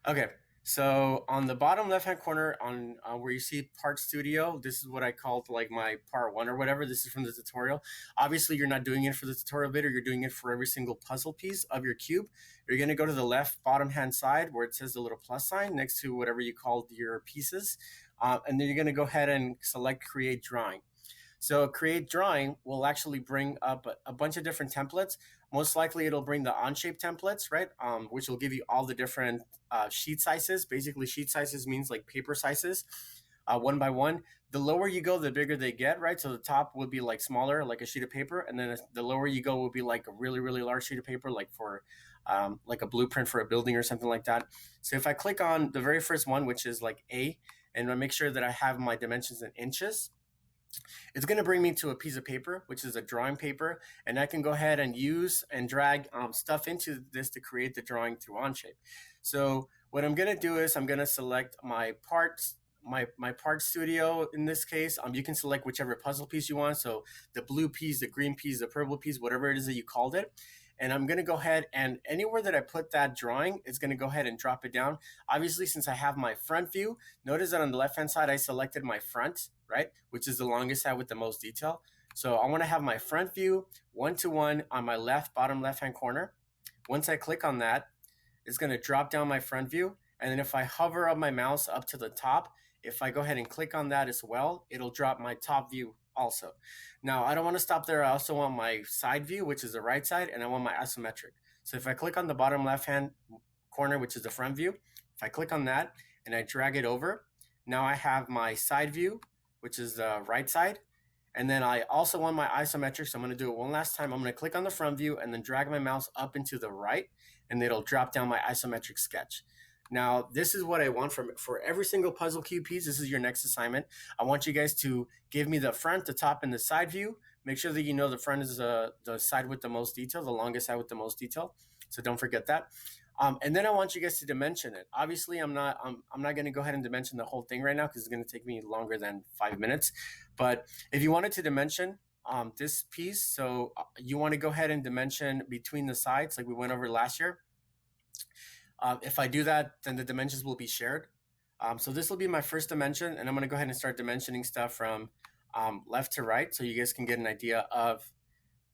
Okay, so on the bottom left-hand corner on where you see Part Studio, this is what I called like my part one or whatever. This is from the tutorial. Obviously, you're not doing it for the tutorial video. You're doing it for every single puzzle piece of your cube. You're going to go to the left bottom hand side where it says the little plus sign next to whatever you called your pieces. And then you're going to go ahead and select Create Drawing. So create drawing will actually bring up a bunch of different templates. Most likely it'll bring the Onshape templates, right? Which will give you all the different sheet sizes. Basically sheet sizes means like paper sizes, one by one. The lower you go, the bigger they get, right? So the top would be like smaller, like a sheet of paper. And then the lower you go will be like a really, really large sheet of paper, like for like a blueprint for a building or something like that. So if I click on the very first one, which is like A, and I make sure that I have my dimensions in inches, it's going to bring me to a piece of paper, which is a drawing paper, and I can go ahead and use and drag stuff into this to create the drawing through Onshape. So what I'm going to do is I'm going to select my parts, my part studio in this case. You can select whichever puzzle piece you want. So the blue piece, the green piece, the purple piece, whatever it is that you called it. And I'm going to go ahead and anywhere that I put that drawing, it's going to go ahead and drop it down. Obviously, since I have my front view, notice that on the left-hand side, I selected my front, right? Which is the longest side with the most detail. So I want to have my front view one-to-one on my left, bottom left-hand corner. Once I click on that, it's going to drop down my front view. And then if I hover up my mouse up to the top, if I go ahead and click on that as well, it'll drop my top view also. Now, I don't want to stop there. I also want my side view, which is the right side, and I want my isometric. So if I click on the bottom left-hand corner, which is the front view, if I click on that and I drag it over, now I have my side view, which is the right side. And then I also want my isometric. So I'm going to do it one last time. I'm going to click on the front view and then drag my mouse up into the right, and it'll drop down my isometric sketch. Now, this is what I want for every single puzzle cube piece. This is your next assignment. I want you guys to give me the front, the top, and the side view. Make sure that you know the front is the side with the most detail, the longest side with the most detail. So don't forget that. And then I want you guys to dimension it. Obviously, I'm not going to go ahead and dimension the whole thing right now because it's going to take me longer than 5 minutes. But if you wanted to dimension this piece, so you want to go ahead and dimension between the sides, like we went over last year. If I do that, then the dimensions will be shared. So this will be my first dimension, and I'm going to go ahead and start dimensioning stuff from left to right, so you guys can get an idea of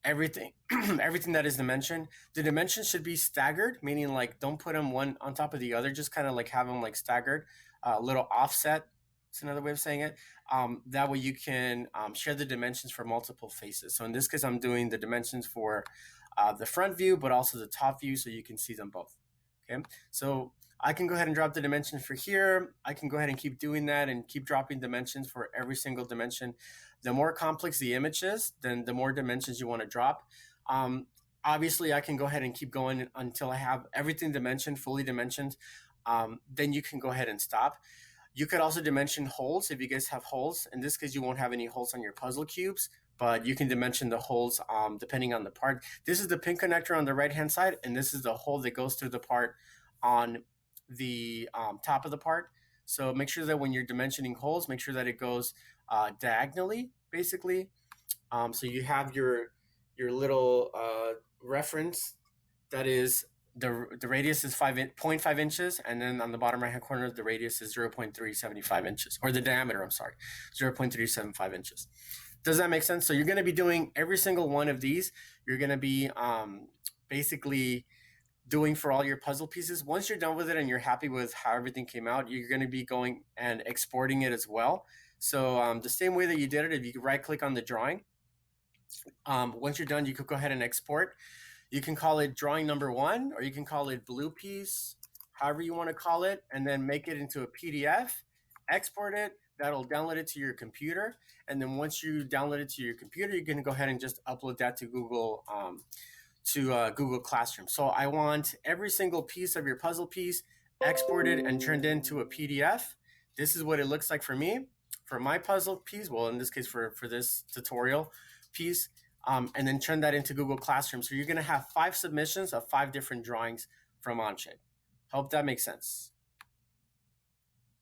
everything, everything that is dimension. The dimensions should be staggered, meaning like don't put them one on top of the other. Just kind of like have them like staggered, a little offset. It's another way of saying it. That way you can share the dimensions for multiple faces. So in this case, I'm doing the dimensions for the front view, but also the top view, so you can see them both. Okay, so I can go ahead and drop the dimensions for here. I can go ahead and keep doing that and keep dropping dimensions for every single dimension. The more complex the image is, then the more dimensions you want to drop. Obviously, I can go ahead and keep going until I have everything dimensioned, fully dimensioned. Then you can go ahead and stop. You could also dimension holes if you guys have holes. In this case, you won't have any holes on your puzzle cubes, but you can dimension the holes depending on the part. This is the pin connector on the right-hand side, and this is the hole that goes through the part on the top of the part. So make sure that when you're dimensioning holes, make sure that it goes diagonally, basically. So you have your little reference that is the radius is 0.5 inches, and then on the bottom right hand corner the radius is 0.375 inches, or the diameter, I'm sorry, 0.375 inches. Does that make sense? So you're going to be doing every single one of these. You're going to be basically doing for all your puzzle pieces. Once you're done with it and you're happy with how everything came out, you're going to be going and exporting it as well. So the same way that you did it, if you right click on the drawing, once you're done, you could go ahead and export. You can call it drawing number one, or you can call it blue piece, however you want to call it, and then make it into a PDF, export it. That'll download it to your computer. And then once you download it to your computer, you're going to go ahead and just upload that to Google Classroom. So I want every single piece of your puzzle piece exported and turned into a PDF. This is what it looks like for me, for my puzzle piece. Well, in this case, for this tutorial piece, and then turn that into Google Classroom. So you're going to have 5 submissions of 5 different drawings from Onshape. Hope that makes sense.